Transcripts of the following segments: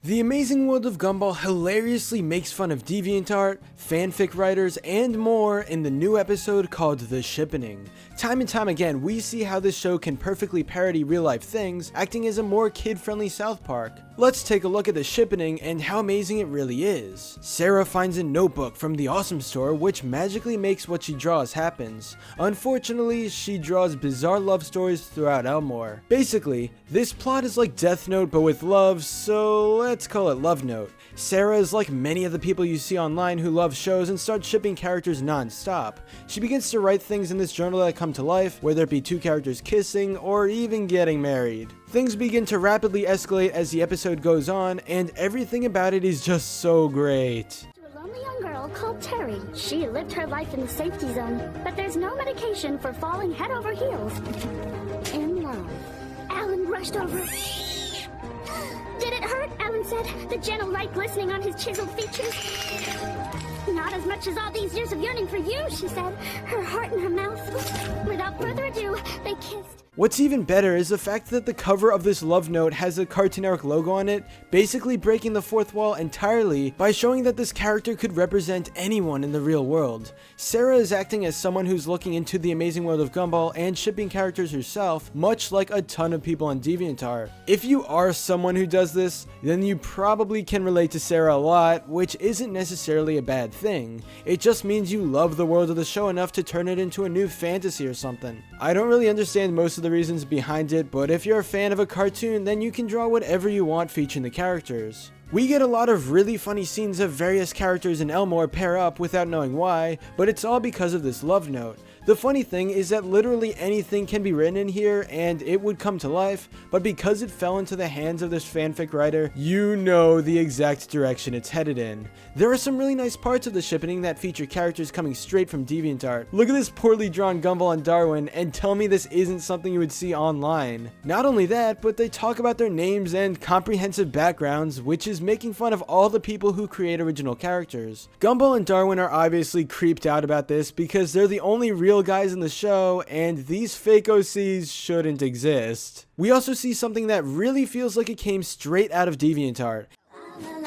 The Amazing World of Gumball hilariously makes fun of Deviantart, fanfic writers, and more in the new episode called The Shippening. Time and time again, we see how this show can perfectly parody real-life things, acting as a more kid-friendly South Park. Let's take a look at The Shippening and how amazing it really is. Sarah finds a notebook from the Awesome Store which magically makes what she draws happens. Unfortunately, she draws bizarre love stories throughout Elmore. Basically, this plot is like Death Note but with love, so let's call it Love Note. Sarah is like many of the people you see online who love shows and start shipping characters non-stop. She begins to write things in this journal that come to life, whether it be two characters kissing or even getting married. Things begin to rapidly escalate as the episode goes on, and everything about it is just so great. A lonely young girl called Terry. She lived her life in the safety zone, but there's no medication for falling head over heels in love. Alan rushed over. Did it hurt? Alan said, the gentle light glistening on his chiseled features. Not as much as all these years of yearning for you, she said, her heart in her mouth. Without further ado, they kissed. What's even better is the fact that the cover of this love note has a Cartoon Network logo on it, basically breaking the fourth wall entirely by showing that this character could represent anyone in the real world. Sarah is acting as someone who's looking into the Amazing World of Gumball and shipping characters herself, much like a ton of people on Deviantart. If you are someone who does this, then you probably can relate to Sarah a lot, which isn't necessarily a bad thing. It just means you love the world of the show enough to turn it into a new fantasy or something. I don't really understand most of the reasons behind it, but if you're a fan of a cartoon, then you can draw whatever you want featuring the characters. We get a lot of really funny scenes of various characters in Elmore pair up without knowing why, but it's all because of this love note. The funny thing is that literally anything can be written in here and it would come to life, but because it fell into the hands of this fanfic writer, you know the exact direction it's headed in. There are some really nice parts of the Shippening that feature characters coming straight from Deviantart. Look at this poorly drawn Gumball and Darwin and tell me this isn't something you would see online. Not only that, but they talk about their names and comprehensive backgrounds, which is making fun of all the people who create original characters. Gumball and Darwin are obviously creeped out about this because they're the only real guys in the show, and these fake OCs shouldn't exist. We also see something that really feels like it came straight out of Deviantart. What the?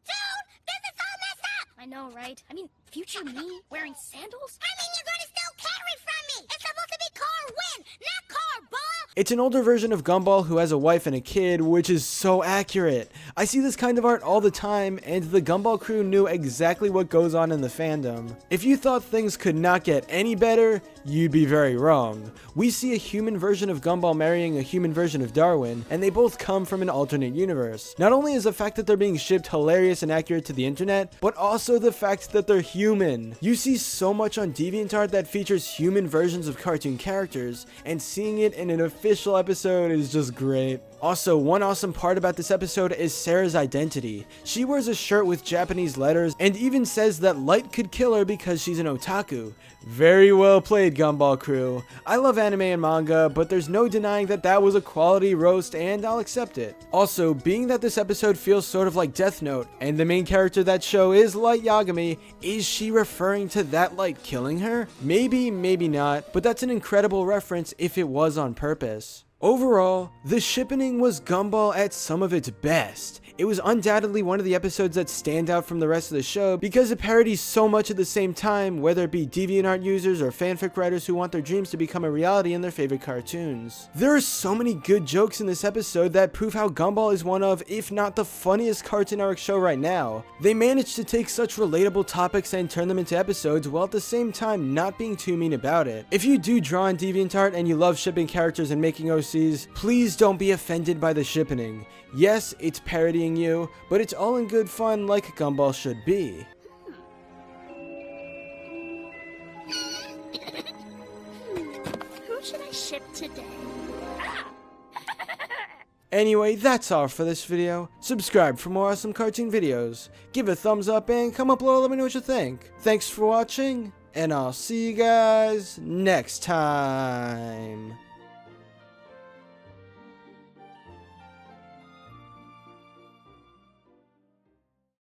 Dude, this is all messed up! I know, right? I mean, future me wearing sandals? I mean, you're gonna steal Carrie from me! It's supposed to be car win, not car ball! It's an older version of Gumball who has a wife and a kid, which is so accurate. I see this kind of art all the time, and the Gumball crew knew exactly what goes on in the fandom. If you thought things could not get any better, you'd be very wrong. We see a human version of Gumball marrying a human version of Darwin, and they both come from an alternate universe. Not only is the fact that they're being shipped hilarious and accurate to the internet, but also the fact that they're human. You see so much on Deviantart that features human versions of cartoon characters, and seeing it in an official episode is just great. Also, one awesome part about this episode is Sarah's identity. She wears a shirt with Japanese letters and even says that light could kill her because she's an otaku. Very well played, Gumball crew. I love anime and manga, but there's no denying that that was a quality roast and I'll accept it. Also, being that this episode feels sort of like Death Note, and the main character of that show is Light Yagami, is she referring to that light killing her? Maybe, maybe not, but that's an incredible reference if it was on purpose. Overall, The Shippening was Gumball at some of its best. It was undoubtedly one of the episodes that stand out from the rest of the show because it parodies so much at the same time, whether it be DeviantArt users or fanfic writers who want their dreams to become a reality in their favorite cartoons. There are so many good jokes in this episode that prove how Gumball is one of, if not the funniest Cartoon Network show right now. They managed to take such relatable topics and turn them into episodes while at the same time not being too mean about it. If you do draw on DeviantArt and you love shipping characters and making OCs, please don't be offended by The Shippening. Yes, it's parodying you, but it's all in good fun like Gumball should be. Who should I ship today? Anyway, that's all for this video. Subscribe for more awesome cartoon videos. Give a thumbs up and comment below, let me know what you think. Thanks for watching, and I'll see you guys next time.